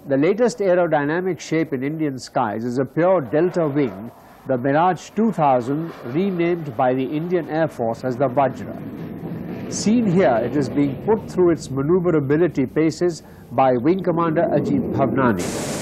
The latest aerodynamic shape in Indian skies is a pure delta wing, the Mirage-2000, renamed by the Indian Air Force as the Vajra. Seen here, it is being put through its maneuverability paces by Wing Commander Ajit Bhavnani.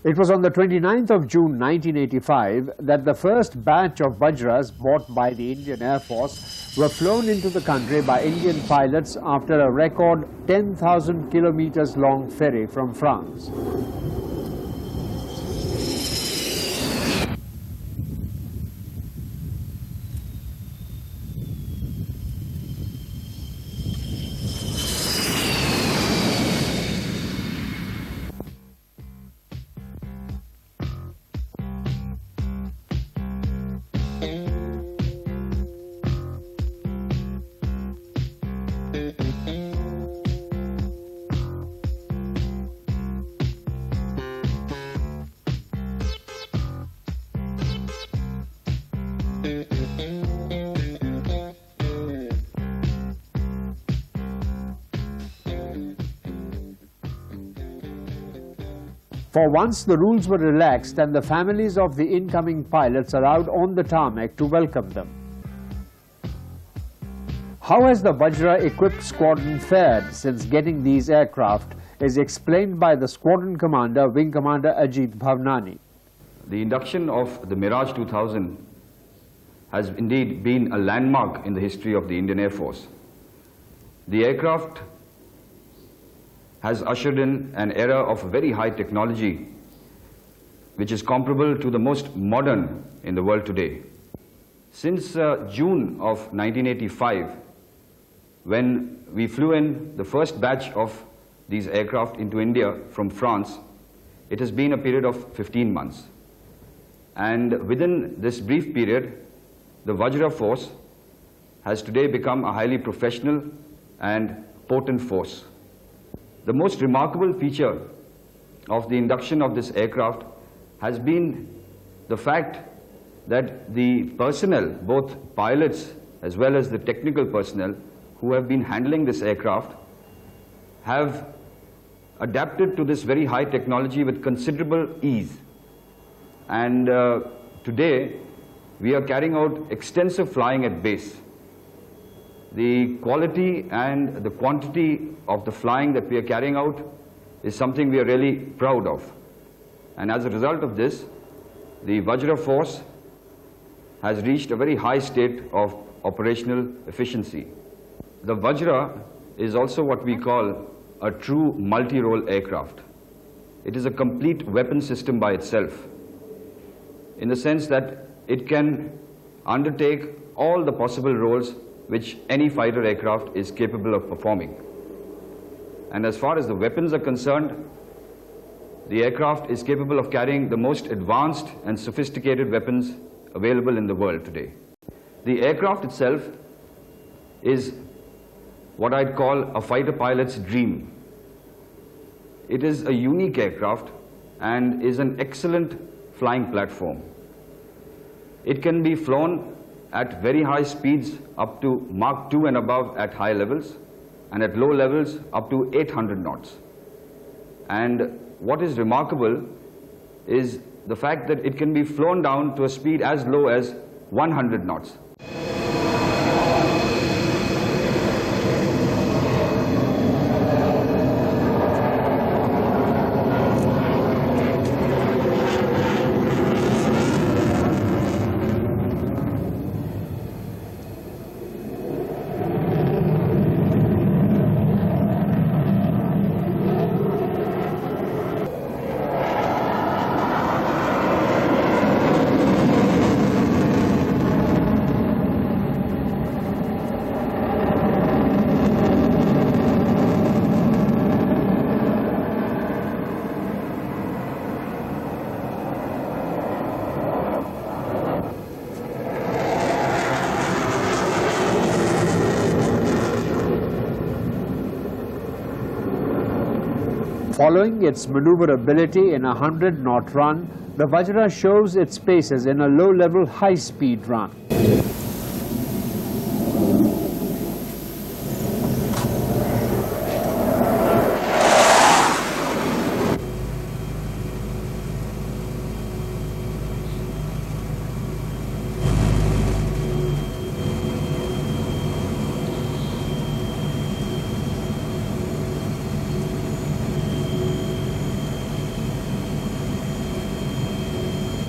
It was on the 29th of June 1985 that the first batch of Vajras bought by the Indian Air Force were flown into the country by Indian pilots after a record 10,000 kilometers long ferry from France. For once, the rules were relaxed and the families of the incoming pilots arrived on the tarmac to welcome them. How has the Vajra-equipped squadron fared since getting these aircraft is explained by the squadron commander, Wing Commander Ajit Bhavnani. The induction of the Mirage-2000 has indeed been a landmark in the history of the Indian Air Force. The aircraft has ushered in an era of very high technology which is comparable to the most modern in the world today. Since June of 1985, when we flew in the first batch of these aircraft into India from France, it has been a period of 15 months. And within this brief period, the Vajra force has today become a highly professional and potent force. The most remarkable feature of the induction of this aircraft has been the fact that the personnel, both pilots as well as the technical personnel who have been handling this aircraft, have adapted to this very high technology with considerable ease. And today, we are carrying out extensive flying at base. The quality and the quantity of the flying that we are carrying out is something we are really proud of. And as a result of this, the Vajra force has reached a very high state of operational efficiency. The Vajra is also what we call a true multi-role aircraft. It is a complete weapon system by itself, in the sense that it can undertake all the possible roles which any fighter aircraft is capable of performing. And as far as the weapons are concerned, the aircraft is capable of carrying the most advanced and sophisticated weapons available in the world today. The aircraft itself is what I'd call a fighter pilot's dream. It is a unique aircraft and is an excellent flying platform. It can be flown at very high speeds up to Mach 2 and above at high levels, and at low levels up to 800 knots. And what is remarkable is the fact that it can be flown down to a speed as low as 100 knots. Following its maneuverability in a 100-knot run, the Vajra shows its paces in a low-level, high-speed run.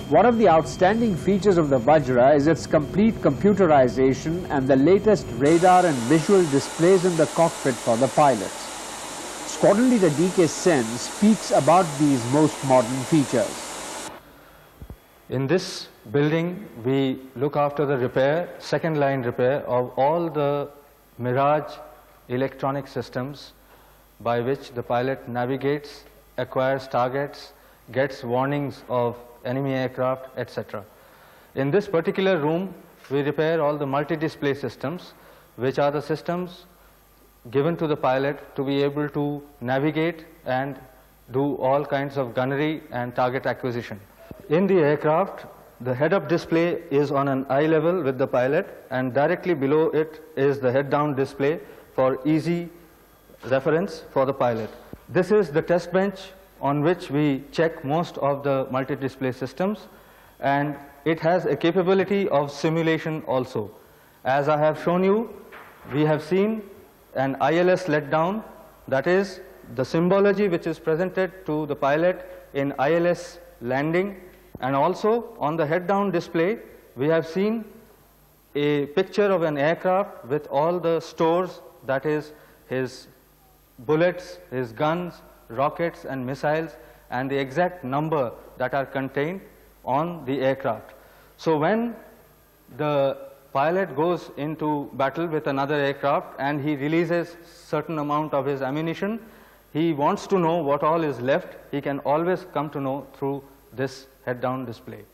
One of the outstanding features of the Vajra is its complete computerization and the latest radar and visual displays in the cockpit for the pilots. Squadron Leader D.K. Sen speaks about these most modern features. In this building, we look after the repair, second line repair of all the Mirage electronic systems by which the pilot navigates, acquires targets, gets warnings of enemy aircraft, etc. In this particular room, we repair all the multi-display systems, which are the systems given to the pilot to be able to navigate and do all kinds of gunnery and target acquisition. In the aircraft, the head-up display is on an eye level with the pilot, and directly below it is the head-down display for easy reference for the pilot. This is the test bench on which we check most of the multi-display systems, and it has a capability of simulation also. As I have shown you, we have seen an ILS letdown, that is the symbology which is presented to the pilot in ILS landing, and also on the head-down display we have seen a picture of an aircraft with all the stores, that is his bullets, his guns, rockets and missiles, and the exact number that are contained on the aircraft. So when the pilot goes into battle with another aircraft and he releases certain amount of his ammunition, he wants to know what all is left. He can always come to know through this head-down display.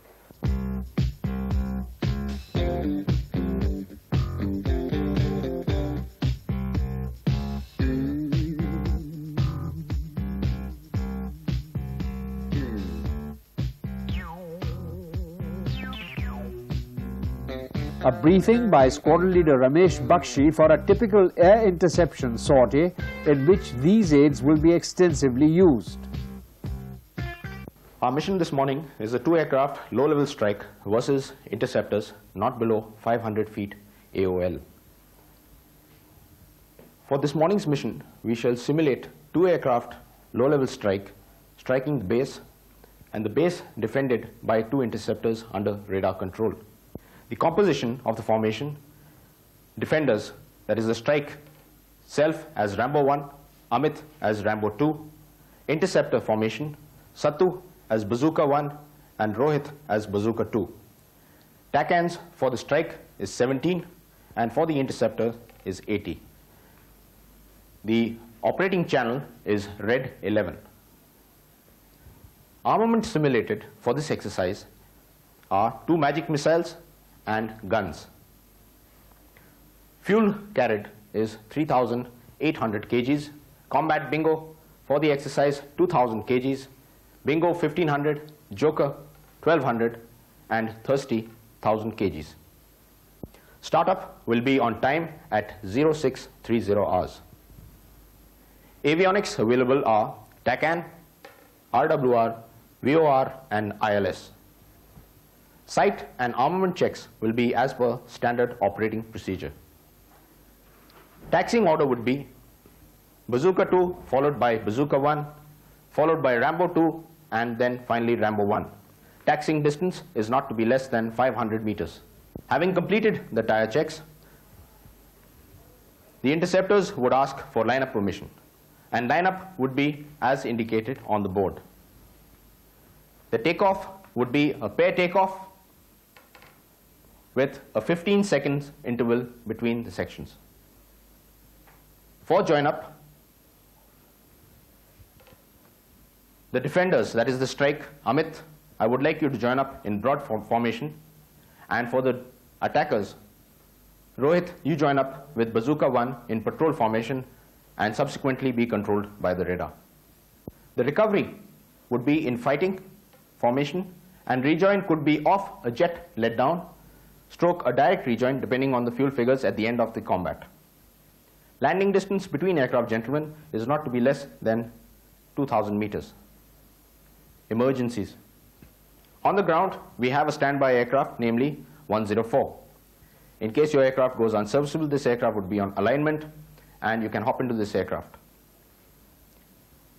A briefing by Squadron Leader Ramesh Bakshi for a typical air interception sortie in which these aids will be extensively used. Our mission this morning is a two-aircraft low-level strike versus interceptors not below 500 feet AOL. For this morning's mission, we shall simulate two-aircraft low-level strike, striking the base, and the base defended by two interceptors under radar control. The composition of the formation: defenders, that is the strike self as Rambo 1, Amit as Rambo 2, interceptor formation, Sattu as Bazooka 1 and Rohit as Bazooka 2. TACANs for the strike is 17 and for the interceptor is 80. The operating channel is red 11. Armament simulated for this exercise are two magic missiles and guns. Fuel carried is 3,800 kgs, combat bingo for the exercise 2,000 kgs, bingo 1,500, joker 1,200 and thirsty 1,000 kgs. Startup will be on time at 0630 hours. Avionics available are TACAN, RWR, VOR and ILS. Sight and armament checks will be as per standard operating procedure. Taxiing order would be Bazooka 2 followed by Bazooka 1, followed by Rambo 2, and then finally Rambo 1. Taxiing distance is not to be less than 500 meters. Having completed the tire checks, the interceptors would ask for lineup permission, and lineup would be as indicated on the board. The takeoff would be a pair takeoff with a 15 seconds interval between the sections. For join up, the defenders, that is the strike, Amit, I would like you to join up in broad formation, and for the attackers, Rohit, you join up with Bazooka 1 in patrol formation and subsequently be controlled by the radar. The recovery would be in fighting formation, and rejoin could be off a jet let down, stroke a direct rejoin depending on the fuel figures at the end of the combat. Landing distance between aircraft, gentlemen, is not to be less than 2,000 meters. Emergencies. On the ground, we have a standby aircraft, namely 104. In case your aircraft goes unserviceable, this aircraft would be on alignment and you can hop into this aircraft.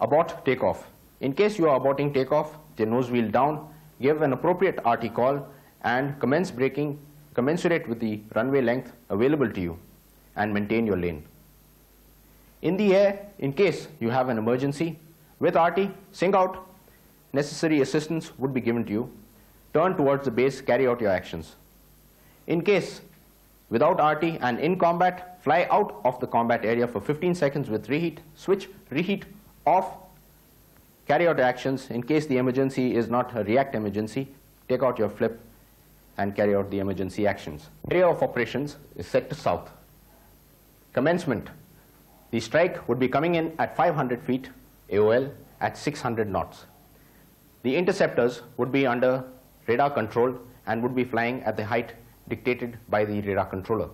Abort takeoff. In case you are aborting takeoff, the nose wheel down, give an appropriate RT call and commence braking commensurate with the runway length available to you and maintain your lane. In the air, in case you have an emergency, with RT, sing out, necessary assistance would be given to you. Turn towards the base, carry out your actions. In case, without RT and in combat, fly out of the combat area for 15 seconds with reheat, switch, reheat, off, carry out actions. In case the emergency is not a react emergency, take out your flip and carry out the emergency actions. Area of operations is set to south. Commencement. The strike would be coming in at 500 feet AOL at 600 knots. The interceptors would be under radar control and would be flying at the height dictated by the radar controller.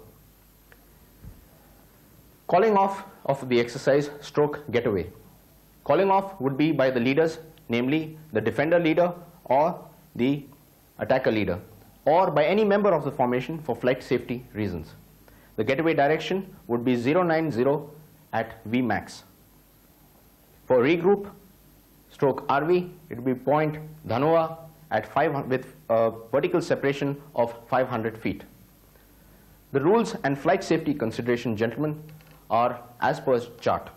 Calling off of the exercise stroke getaway. Calling off would be by the leaders, namely the defender leader or the attacker leader, or by any member of the formation for flight safety reasons. The getaway direction would be 090 at Vmax. For regroup stroke RV, it would be point Dhanua at 500 with a vertical separation of 500 feet. The rules and flight safety consideration, gentlemen, are as per chart.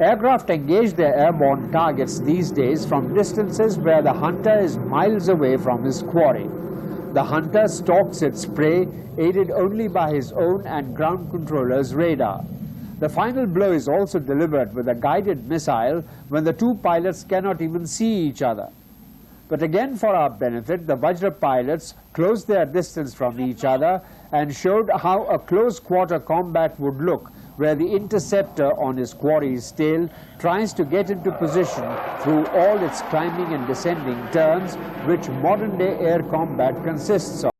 Aircraft engage their airborne targets these days from distances where the hunter is miles away from his quarry. The hunter stalks its prey, aided only by his own and ground controller's radar. The final blow is also delivered with a guided missile when the two pilots cannot even see each other. But again, for our benefit, the Vajra pilots closed their distance from each other and showed how a close-quarter combat would look, where the interceptor on his quarry's tail tries to get into position through all its climbing and descending turns, which modern-day air combat consists of.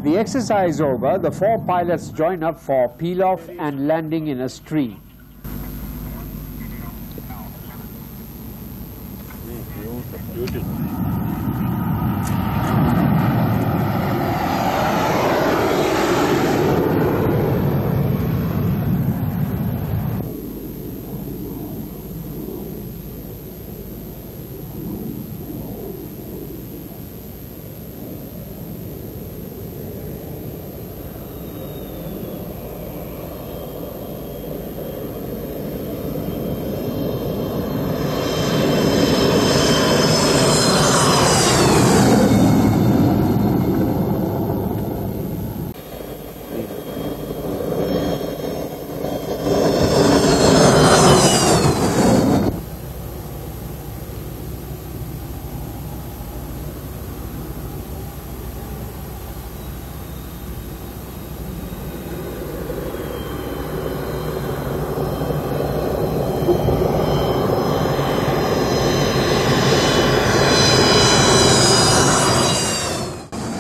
The exercise over, the four pilots join up for peel-off and landing in a stream.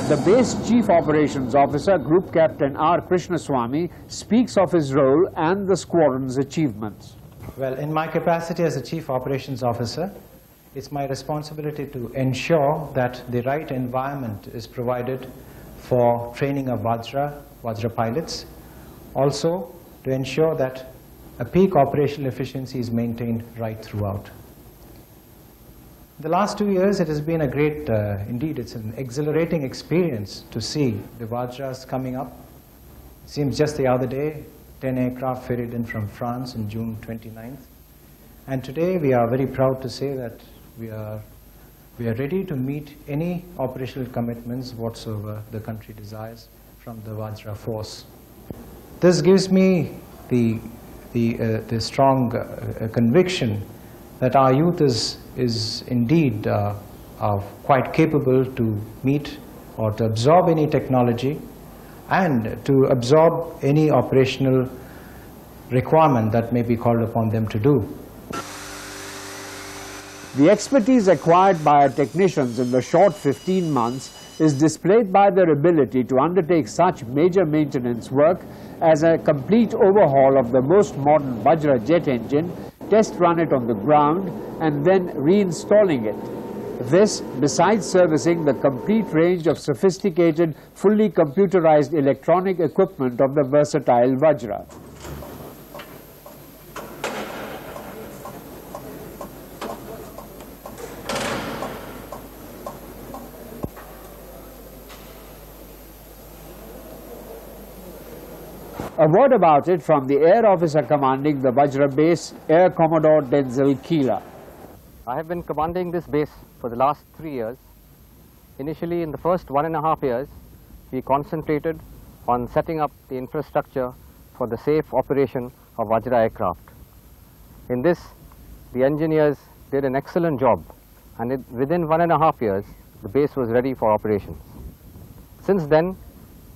The base Chief Operations Officer, Group Captain R. Krishnaswamy, speaks of his role and the squadron's achievements. Well, in my capacity as a Chief Operations Officer, it's my responsibility to ensure that the right environment is provided for training of Vajra pilots. Also, to ensure that a peak operational efficiency is maintained right throughout. The last 2 years, it has been a great, indeed, it's an exhilarating experience to see the Vajras coming up. It seems just the other day, 10 aircraft ferried in from France on June 29th. And today, we are very proud to say that we are ready to meet any operational commitments whatsoever the country desires from the Vajra force. This gives me the strong conviction that our youth is indeed quite capable to meet or to absorb any technology and to absorb any operational requirement that may be called upon them to do. The expertise acquired by our technicians in the short 15 months is displayed by their ability to undertake such major maintenance work as a complete overhaul of the most modern Vajra jet engine, test run it on the ground, and then reinstalling it. This, besides servicing the complete range of sophisticated, fully computerized electronic equipment of the versatile Vajra. A word about it from the Air Officer commanding the Vajra base, Air Commodore Denzel Keeler. I have been commanding this base for the last 3 years. Initially, in the first 1.5 years, we concentrated on setting up the infrastructure for the safe operation of Vajra aircraft. In this, the engineers did an excellent job, and within 1.5 years, the base was ready for operations. Since then,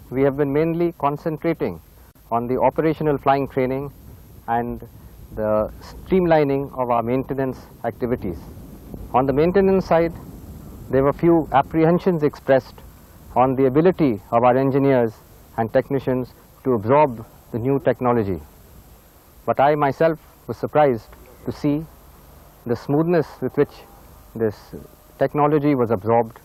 we have been mainly concentrating on the operational flying training and the streamlining of our maintenance activities. On the maintenance side, there were few apprehensions expressed on the ability of our engineers and technicians to absorb the new technology. But I myself was surprised to see the smoothness with which this technology was absorbed,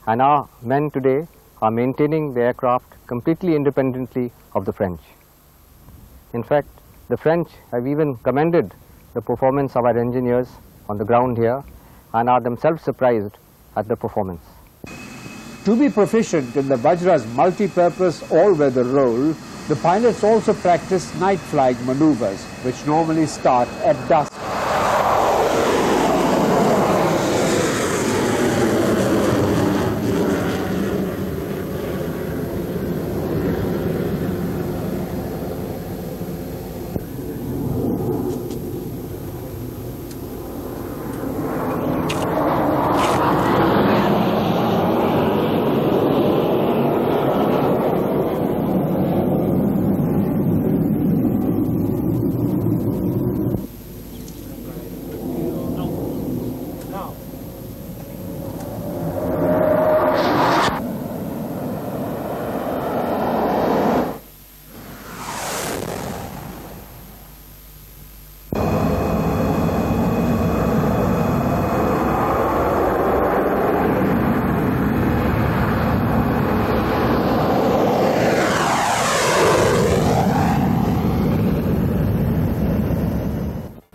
and our men today are maintaining the aircraft completely independently of the French. In fact, the French have even commended the performance of our engineers on the ground here and are themselves surprised at the performance. To be proficient in the Vajra's multi-purpose all-weather role, the pilots also practice night flying maneuvers, which normally start at dusk.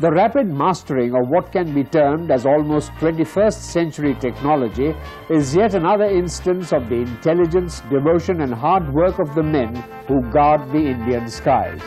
The rapid mastering of what can be termed as almost 21st century technology is yet another instance of the intelligence, devotion and hard work of the men who guard the Indian skies.